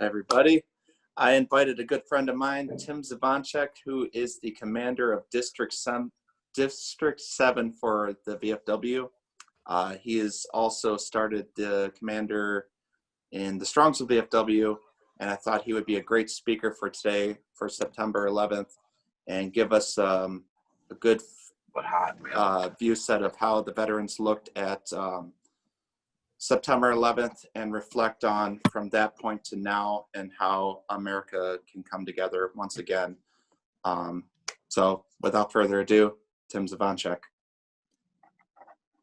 everybody. I invited a good friend of mine, Tim Zvoncheck, who is the commander of District 7 for the VFW. He has also started the commander in the Strongsville VFW, and I thought he would be a great speaker for today, for September 11th, and give us a good view set of how the veterans looked at September 11th and reflect on from that point to now and how America can come together once again. So without further ado, Tim Zvoncheck.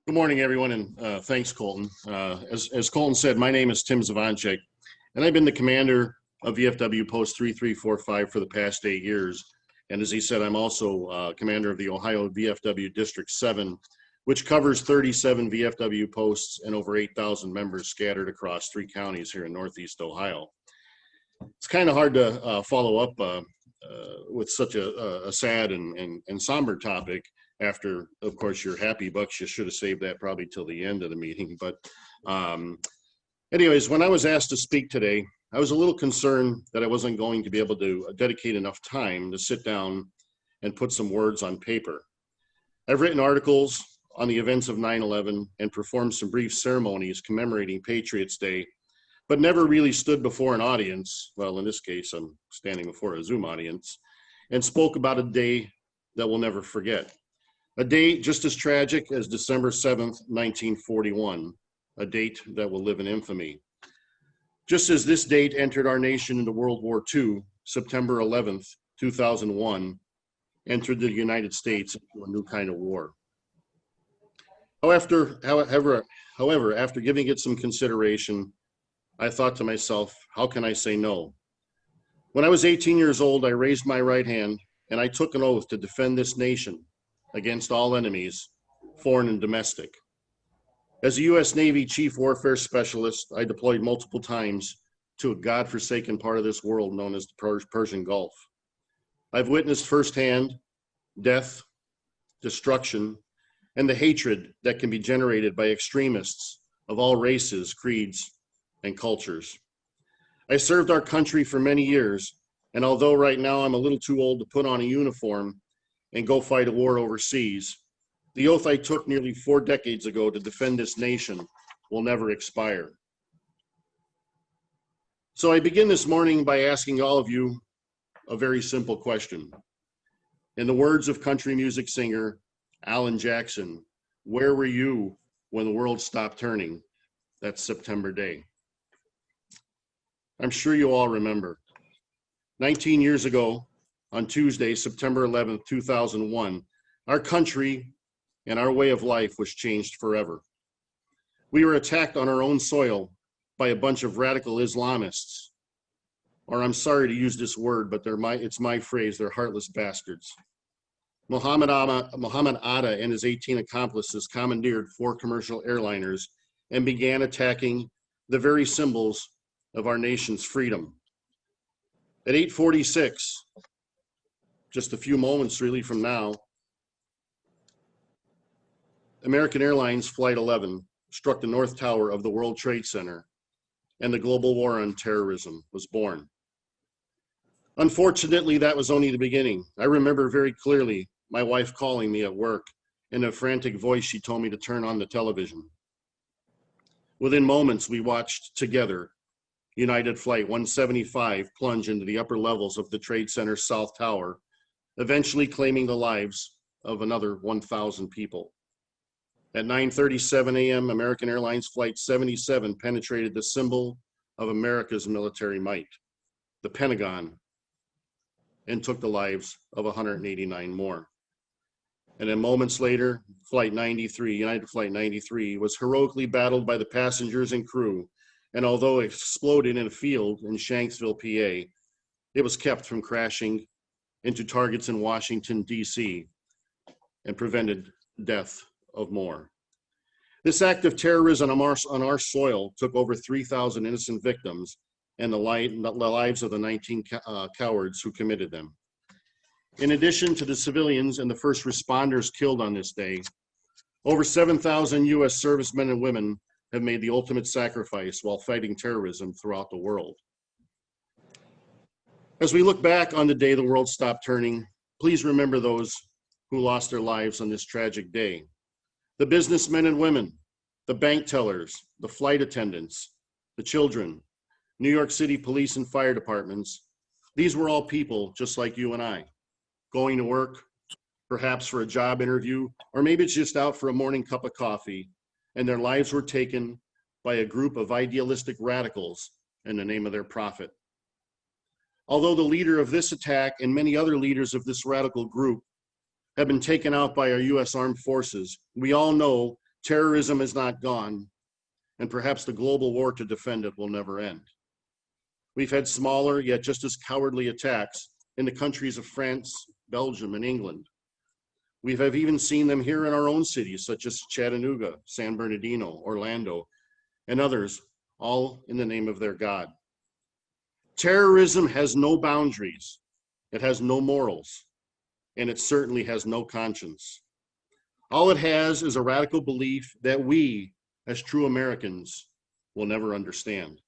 Good morning, everyone, and thanks, Colton. As Colton said, my name is Tim Zvoncheck, and I've been the commander of VFW Post 3345 for the past 8 years. And as he said, I'm also commander of the Ohio VFW District 7, which covers 37 VFW posts and over 8,000 members scattered across 3 counties here in Northeast Ohio. It's kind of hard to follow up with such a sad and somber topic after, of course, your happy bucks. You should have saved that probably till the end of the meeting. But anyways, when I was asked to speak today, I was a little concerned that I wasn't going to be able to dedicate enough time to sit down and put some words on paper. I've written articles on the events of 9/11 and performed some brief ceremonies commemorating Patriots Day, but never really stood before an audience, well, in this case, I'm standing before a Zoom audience, and spoke about a day that we'll never forget. A day just as tragic as December 7th, 1941, a date that will live in infamy. Just as this date entered our nation into World War II, September 11th, 2001, entered the United States into a new kind of war. However, after giving it some consideration, I thought to myself, how can I say no? When I was 18 years old, I raised my right hand and I took an oath to defend this nation against all enemies, foreign and domestic. As a U.S. Navy Chief Warfare Specialist, I deployed multiple times to a godforsaken part of this world known as the Persian Gulf. I've witnessed firsthand death, destruction, and the hatred that can be generated by extremists of all races, creeds, and cultures. I served our country for many years, and although right now I'm a little too old to put on a uniform and go fight a war overseas, the oath I took nearly 4 decades ago to defend this nation will never expire. So I begin this morning by asking all of you a very simple question. In the words of country music singer Alan Jackson, where were you when the world stopped turning that September day? I'm sure you all remember. 19 years ago, on Tuesday, September 11th, 2001, our country and our way of life was changed forever. We were attacked on our own soil by a bunch of radical Islamists, or I'm sorry to use this word, but it's my phrase, they're heartless bastards. Muhammad Atta and his 18 accomplices commandeered 4 commercial airliners and began attacking the very symbols of our nation's freedom. At 8:46, just a few moments really from now, American Airlines Flight 11 struck the North Tower of the World Trade Center, and the global war on terrorism was born. Unfortunately, that was only the beginning. I remember very clearly my wife calling me at work. In a frantic voice, she told me to turn on the television. Within moments, we watched together United Flight 175 plunge into the upper levels of the Trade Center South Tower, eventually claiming the lives of another 1,000 people. At 9:37 a.m., American Airlines Flight 77 penetrated the symbol of America's military might, the Pentagon, and took the lives of 189 more. And then moments later, United Flight 93, was heroically battled by the passengers and crew, and although it exploded in a field in Shanksville, PA, it was kept from crashing into targets in Washington, D.C., and prevented death of more. This act of terrorism on our soil took over 3,000 innocent victims and the lives of the 19 cowards who committed them. In addition to the civilians and the first responders killed on this day, over 7,000 U.S. servicemen and women have made the ultimate sacrifice while fighting terrorism throughout the world. As we look back on the day the world stopped turning, please remember those who lost their lives on this tragic day. The businessmen and women, the bank tellers, the flight attendants, the children, New York City police and fire departments. These were all people just like you and I, going to work, perhaps for a job interview, or maybe it's just out for a morning cup of coffee, and their lives were taken by a group of idealistic radicals in the name of their profit. Although the leader of this attack and many other leaders of this radical group have been taken out by our US Armed Forces, we all know terrorism is not gone, and perhaps the global war to defend it will never end. We've had smaller yet just as cowardly attacks in the countries of France, Belgium, and England. We have even seen them here in our own cities, such as Chattanooga, San Bernardino, Orlando, and others, all in the name of their God. Terrorism has no boundaries, it has no morals, and it certainly has no conscience. All it has is a radical belief that we, as true Americans, will never understand.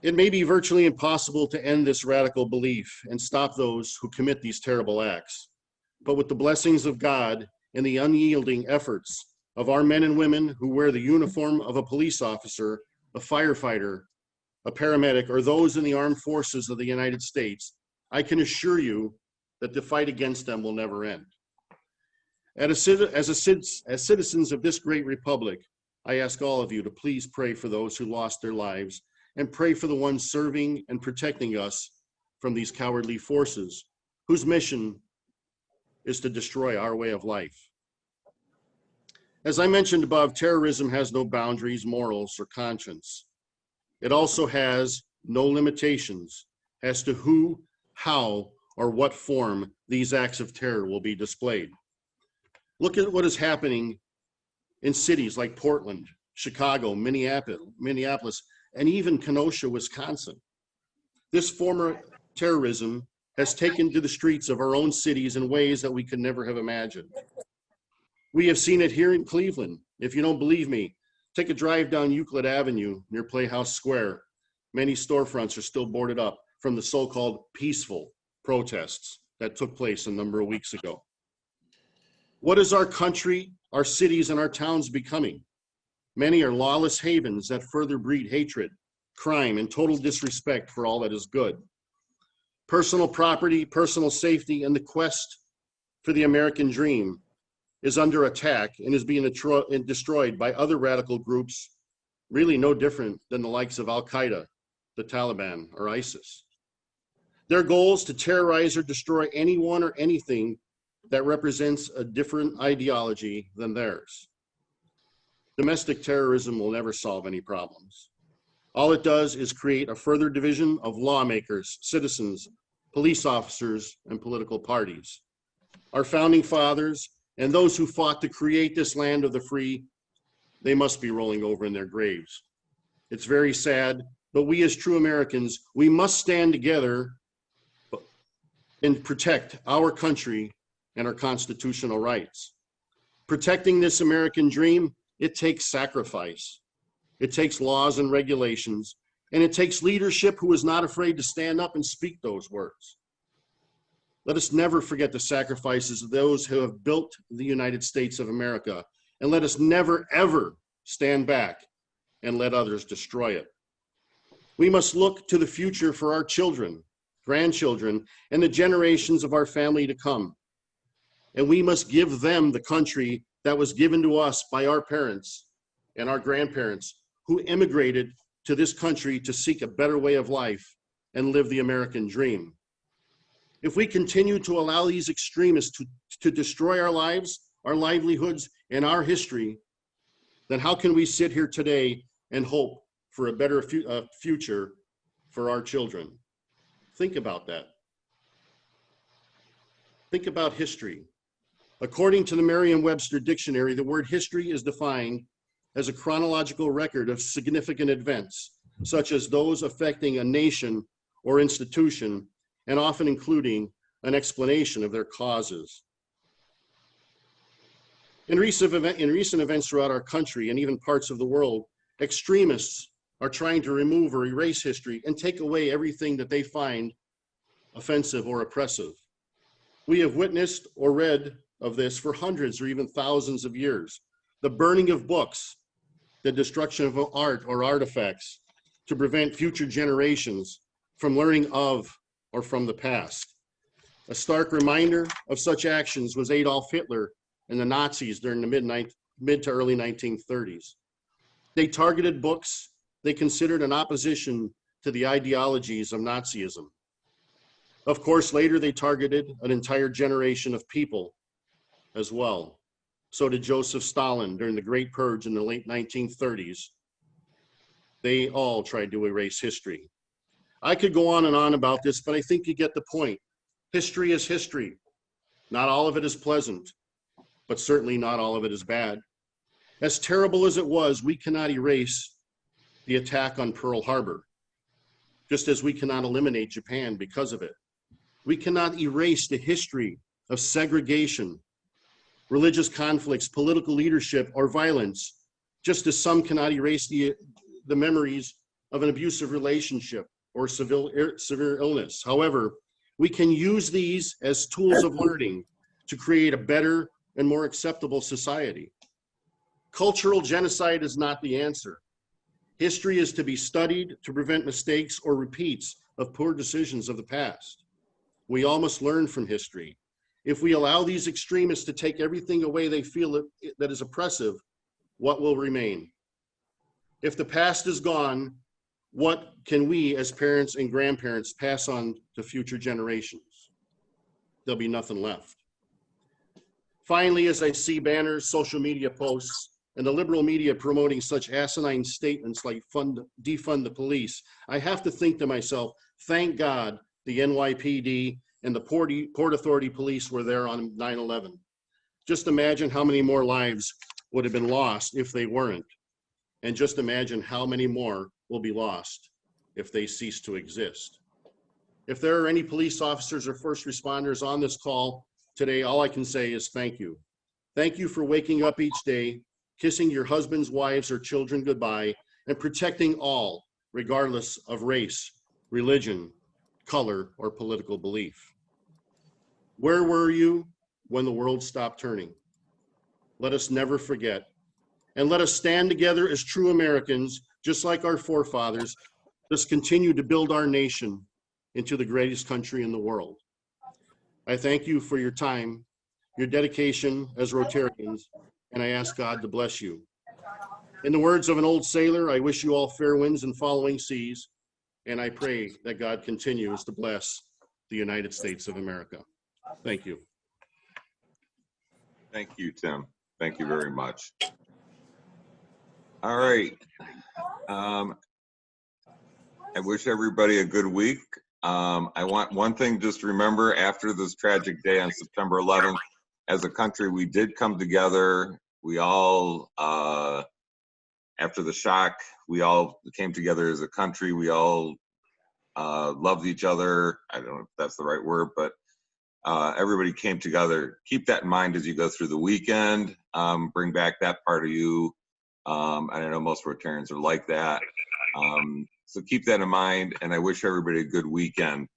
It may be virtually impossible to end this radical belief and stop those who commit these terrible acts. But with the blessings of God and the unyielding efforts of our men and women who wear the uniform of a police officer, a firefighter, a paramedic, or those in the armed forces of the United States, I can assure you that the fight against them will never end. As citizens of this great republic, I ask all of you to please pray for those who lost their lives and pray for the ones serving and protecting us from these cowardly forces whose mission is to destroy our way of life. As I mentioned above, terrorism has no boundaries, morals, or conscience. It also has no limitations as to who, how, or what form these acts of terror will be displayed. Look at what is happening in cities like Portland, Chicago, Minneapolis, and even Kenosha, Wisconsin. This form of terrorism has taken to the streets of our own cities in ways that we could never have imagined. We have seen it here in Cleveland. If you don't believe me, take a drive down Euclid Avenue near Playhouse Square. Many storefronts are still boarded up from the so-called peaceful protests that took place a number of weeks ago. What is our country, our cities, and our towns becoming? Many are lawless havens that further breed hatred, crime, and total disrespect for all that is good. Personal property, personal safety, and the quest for the American dream is under attack and is being destroyed by other radical groups, really no different than the likes of Al-Qaeda, the Taliban, or ISIS. Their goal is to terrorize or destroy anyone or anything that represents a different ideology than theirs. Domestic terrorism will never solve any problems. All it does is create a further division of lawmakers, citizens, police officers, and political parties. Our founding fathers and those who fought to create this land of the free, they must be rolling over in their graves. It's very sad, but we as true Americans, we must stand together and protect our country and our constitutional rights. Protecting this American dream, it takes sacrifice. It takes laws and regulations, and it takes leadership who is not afraid to stand up and speak those words. Let us never forget the sacrifices of those who have built the United States of America, and let us never, ever stand back and let others destroy it. We must look to the future for our children, grandchildren, and the generations of our family to come. And we must give them the country that was given to us by our parents and our grandparents who immigrated to this country to seek a better way of life and live the American dream. If we continue to allow these extremists to destroy our lives, our livelihoods, and our history, then how can we sit here today and hope for a better future for our children? Think about that. Think about history. According to the Merriam-Webster dictionary, the word history is defined as a chronological record of significant events, such as those affecting a nation or institution, and often including an explanation of their causes. In recent events throughout our country and even parts of the world, extremists are trying to remove or erase history and take away everything that they find offensive or oppressive. We have witnessed or read of this for hundreds or even thousands of years. The burning of books, the destruction of art or artifacts to prevent future generations from learning of or from the past. A stark reminder of such actions was Adolf Hitler and the Nazis during the mid to early 1930s. They targeted books they considered an opposition to the ideologies of Nazism. Of course, later they targeted an entire generation of people as well. So did Joseph Stalin during the Great Purge in the late 1930s. They all tried to erase history. I could go on and on about this, but I think you get the point. History is history. Not all of it is pleasant, but certainly not all of it is bad. As terrible as it was, we cannot erase the attack on Pearl Harbor, just as we cannot eliminate Japan because of it. We cannot erase the history of segregation, religious conflicts, political leadership, or violence, just as some cannot erase the memories of an abusive relationship or severe illness. However, we can use these as tools of learning to create a better and more acceptable society. Cultural genocide is not the answer. History is to be studied to prevent mistakes or repeats of poor decisions of the past. We all must learn from history. If we allow these extremists to take everything away they feel that is oppressive, what will remain? If the past is gone, what can we as parents and grandparents pass on to future generations? There'll be nothing left. Finally, as I see banners, social media posts, and the liberal media promoting such asinine statements like defund the police, I have to think to myself, thank God the NYPD and the Port Authority police were there on 9/11. Just imagine how many more lives would have been lost if they weren't. And just imagine how many more will be lost if they cease to exist. If there are any police officers or first responders on this call today, all I can say is thank you. Thank you for waking up each day, kissing your husbands, wives, or children goodbye, and protecting all, regardless of race, religion, color, or political belief. Where were you when the world stopped turning? Let us never forget. And let us stand together as true Americans, just like our forefathers. Let's continue to build our nation into the greatest country in the world. I thank you for your time, your dedication as Rotarians, and I ask God to bless you. In the words of an old sailor, I wish you all fair winds and following seas, and I pray that God continues to bless the United States of America. Thank you. Thank you, Tim. Thank you very much. All right. I wish everybody a good week. I want one thing just to remember after this tragic day on September 11th, as a country, we did come together. We all, after the shock, we all came together as a country. We all loved each other. I don't know if that's the right word, but everybody came together. Keep that in mind as you go through the weekend. Bring back that part of you. I know most Rotarians are like that. So keep that in mind, and I wish everybody a good weekend.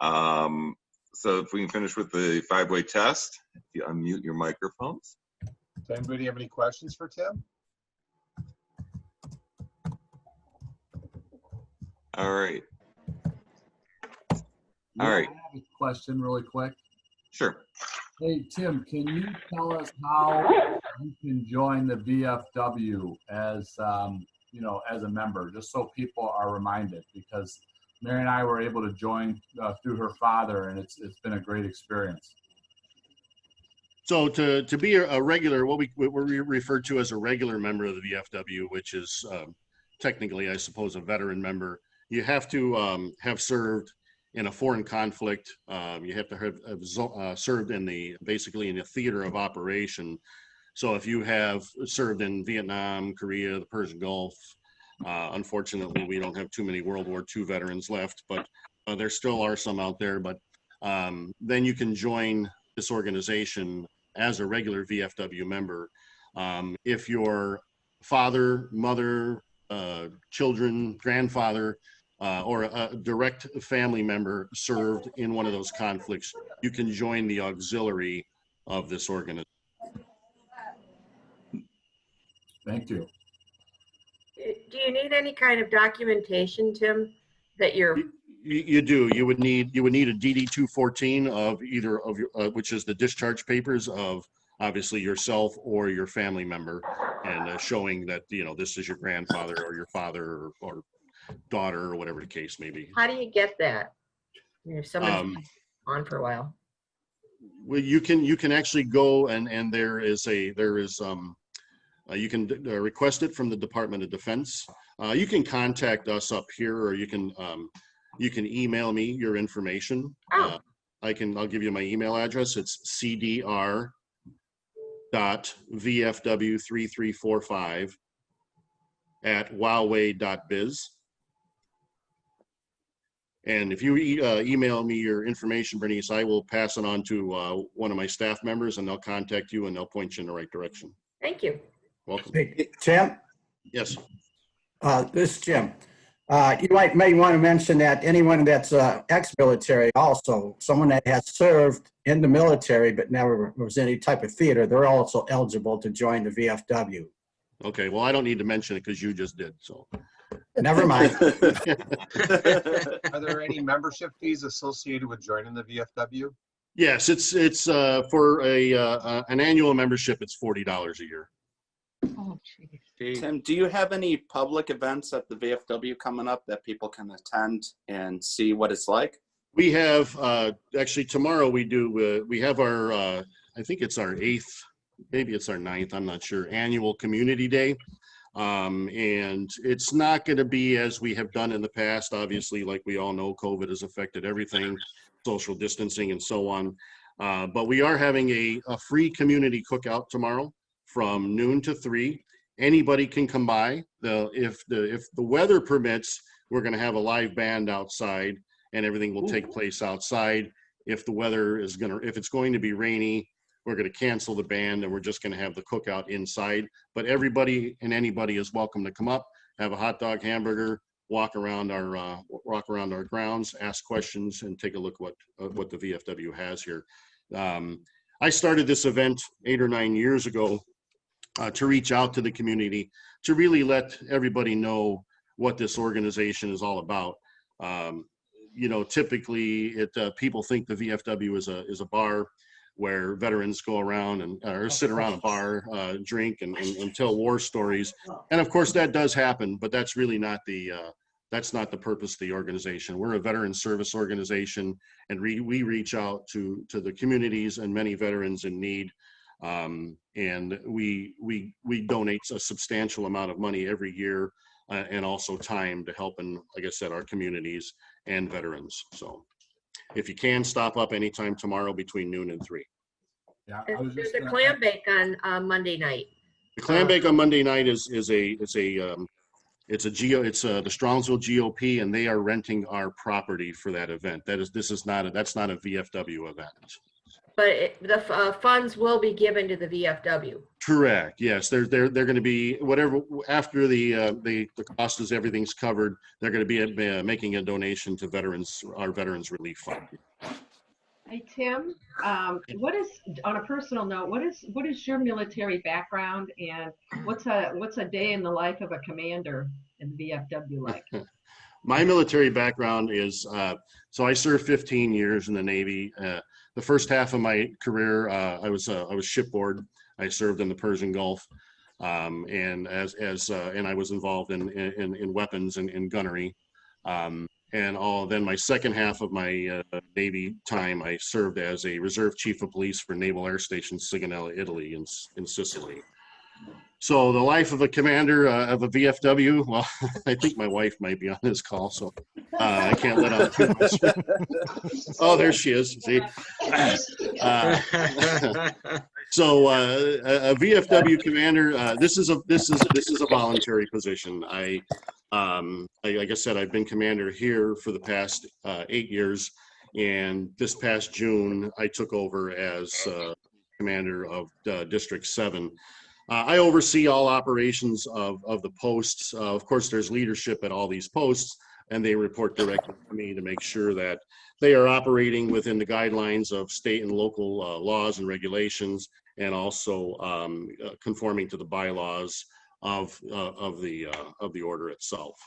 So if we can finish with the 5-way test, if you unmute your microphones. Does anybody have any questions for Tim? All right. Yeah, All right. I have a question really quick. Sure. Hey, Tim, can you tell us how you can join the VFW as, you know, as a member, just so people are reminded? Because Mary and I were able to join through her father, and it's been a great experience. So to be a regular, what we refer to as a regular member of the VFW, which is technically, I suppose, a veteran member, you have to have served in a foreign conflict. You have to have served basically in the theater of operation. So if you have served in Vietnam, Korea, the Persian Gulf, unfortunately, we don't have too many World War II veterans left, but there still are some out there. But then you can join this organization as a regular VFW member. If your father, mother, children, grandfather, or a direct family member served in one of those conflicts, you can join the auxiliary of this organization. Thank you. Do you need any kind of documentation, Tim, that you're, You do. You would need a DD 214 of either of your, which is the discharge papers of obviously yourself or your family member, and showing that this is your grandfather or your father or daughter or whatever the case may be. how do you get that? If someone's been on for a while. Well, you can actually go and there is you can request it from the Department of Defense. You can contact us up here, or you can email me your information. Oh. I'll give you my email address. It's cdr.vfw3345@huawei.biz. And if you email me your information, Bernice, I will pass it on to one of my staff members, and they'll contact you and they'll point you in the right direction. Thank you. Welcome. Hey, Tim, Yes. this is Jim. You may want to mention that anyone that's ex-military, also someone that has served in the military but never was any type of theater, they're also eligible to join the VFW. Okay. Well, I don't need to mention it because you just did. So. Never mind. Are there any membership fees associated with joining the VFW? Yes, it's for an annual membership. It's $40 a year. Oh, geez. Tim, do you have any public events at the VFW coming up that people can attend and see what it's like? We have actually tomorrow we do. We have our I think it's our 8th, maybe it's our 9th. I'm not sure. Annual Community Day. And it's not going to be as we have done in the past. Obviously, like we all know, COVID has affected everything, social distancing and so on. But we are having a free community cookout tomorrow from noon to 3. Anybody can come by. If the weather permits, we're going to have a live band outside, and everything will take place outside. If the weather is if it's going to be rainy, we're going to cancel the band and we're just going to have the cookout inside. But everybody and anybody is welcome to come up, have a hot dog, hamburger, walk around our grounds, ask questions, and take a look what the VFW has here. I started this event 8 or 9 years ago to reach out to the community, to really let everybody know what this organization is all about. Typically people think the VFW is a bar where veterans go around or sit around a bar, drink and tell war stories. And of course that does happen, but that's really not that's not the purpose of the organization. We're a veteran service organization, and we reach out to the communities and many veterans in need. And we donate a substantial amount of money every year, and also time to help in, like I said, our communities and veterans. So if you can, stop up anytime tomorrow between noon and 3. Yeah, There's a clam bake on Monday night. The clam bake on Monday night is the Strongsville GOP, and they are renting our property for that event. That's not a VFW event. But the funds will be given to the VFW. Correct. Yes, they're going to be whatever after the cost is everything's covered. They're going to be making a donation to our Veterans Relief Fund. Hey Tim, what is, on a personal note, what is your military background, and what's a day in the life of a commander in the VFW like? My military background is so I served 15 years in the Navy. The first half of my career, I was shipboard. I served in the Persian Gulf, and I was involved in weapons and in gunnery. Then my second half of my Navy time, I served as a reserve chief of police for Naval Air Station Sigonella, Italy, in Sicily. So the life of a commander of a VFW, well, I think my wife might be on this call, so I can't let on too much. Oh, there she is. See? So a VFW commander, this is a voluntary position. Like I said, I've been commander here for the past 8 years, and this past June I took over as commander of District 7. I oversee all operations of the posts. Of course, there's leadership at all these posts, and they report directly to me to make sure that they are operating within the guidelines of state and local laws and regulations, and also conforming to the bylaws of the order itself.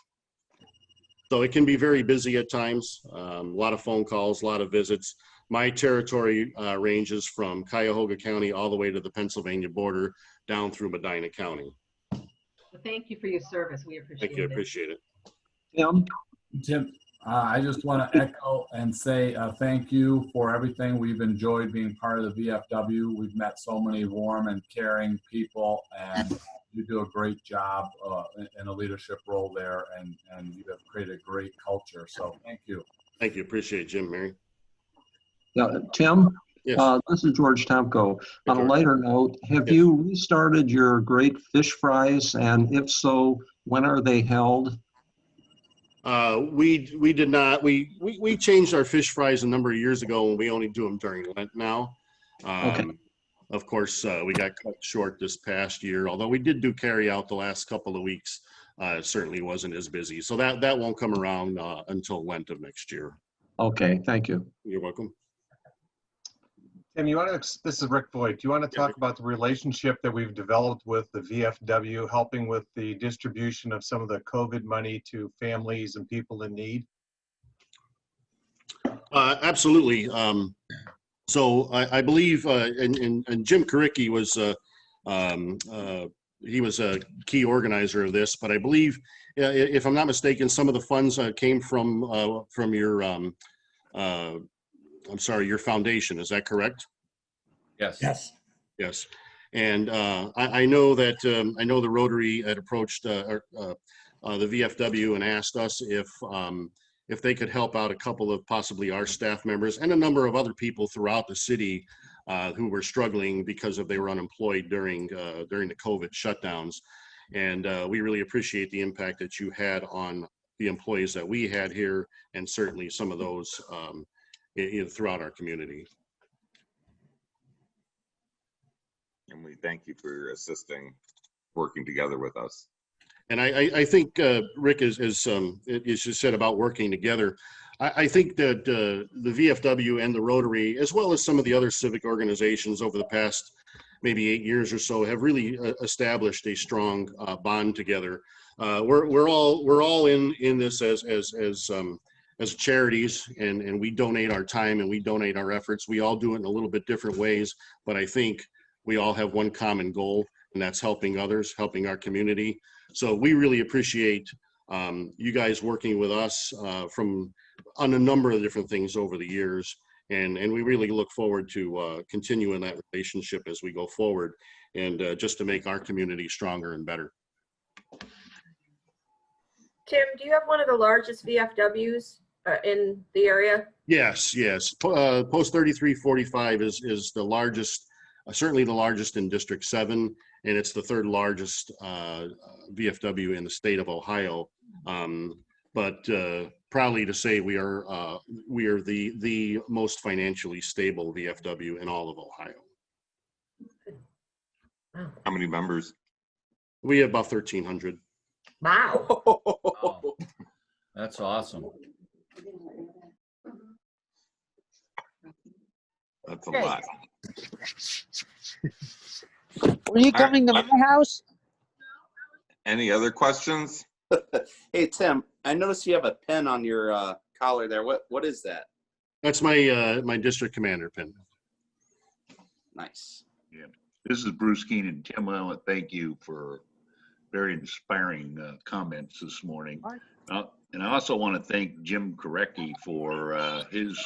So it can be very busy at times, a lot of phone calls, a lot of visits. My territory ranges from Cuyahoga County all the way to the Pennsylvania border, down through Medina County. Thank you for your service. We appreciate Thank you, I it. appreciate it. Tim, I just want to echo and say thank you for everything. We've enjoyed being part of the VFW. We've met so many warm and caring people, and you do a great job in a leadership role there, and you have created a great culture. So thank you. Thank you, appreciate it, Jim, Mary. Yeah, Tim, Yes. this is George Tomko. Hey, On a George. lighter note, have Yes. you restarted your great fish fries? And if so, when are they held? We did not. We changed our fish fries a number of years ago, and we only do them during Lent now. Okay. Of course, we got cut short this past year, although we did do carry out the last couple of weeks. It certainly wasn't as busy. So that won't come around until Lent of next year. Okay, thank you. You're welcome. Tim, this is Rick Voigt. Do you want to talk about the relationship that we've developed with the VFW, helping with the distribution of some of the COVID money to families and people in need? Absolutely. So I believe, and Jim Karicki was, he was a key organizer of this, but I believe, if I'm not mistaken, some of the funds came from your, I'm sorry, your foundation. Is that correct? Yes. Yes. Yes. And I know that, I know the Rotary had approached the VFW and asked us if they could help out a couple of possibly our staff members and a number of other people throughout the city who were struggling because they were unemployed during the COVID shutdowns. And we really appreciate the impact that you had on the employees that we had here, and certainly some of those throughout our community. And we thank you for your assisting, working together with us. And I think Rick is you said about working together. I think that the VFW and the Rotary, as well as some of the other civic organizations over the past maybe 8 years or so, have really established a strong bond together. We're all in this as charities, and we donate our time and we donate our efforts. We all do it in a little bit different ways, but I think we all have one common goal, and that's helping others, helping our community. So we really appreciate you guys working with us on a number of different things over the years. And we really look forward to continuing that relationship as we go forward, and just to make our community stronger and better. Tim, do you have one of the largest VFWs in the area? Yes. Post 3345 is the largest, certainly the largest in District 7, and it's the third largest VFW in the state of Ohio. But proudly to say we are the most financially stable VFW in all of Ohio. How many members? We have about 1,300. Wow. Wow. That's awesome. That's a lot. Were you coming to my house? Any other questions? Hey, Tim, I noticed you have a pin on your collar there. What is that? That's my district commander pin. Nice. Yeah. This is Bruce Keenan. Tim, I want to thank you for very inspiring comments this morning. And I also want to thank Jim Karicki for his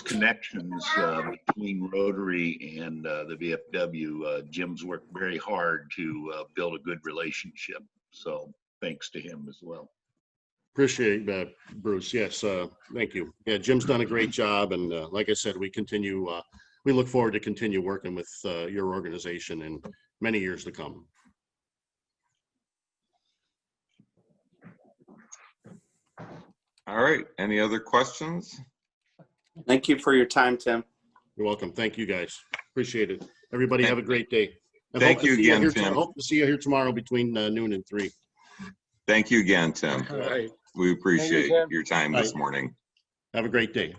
connections between Rotary and the VFW. Jim's worked very hard to build a good relationship. So thanks to him as well. Appreciate that, Bruce. Yes, thank you. Yeah, Jim's done a great job, and like I said, we look forward to continue working with your organization in many years to come. All right, any other questions? Thank you for your time, Tim. You're welcome. Thank you, guys. Appreciate it. Everybody have a great day. I Thank hope to you see again, here Tim. hope to see you here tomorrow between noon and 3. Thank you again, Tim. All right. We appreciate Tim. your time All this right. morning. Have a great day.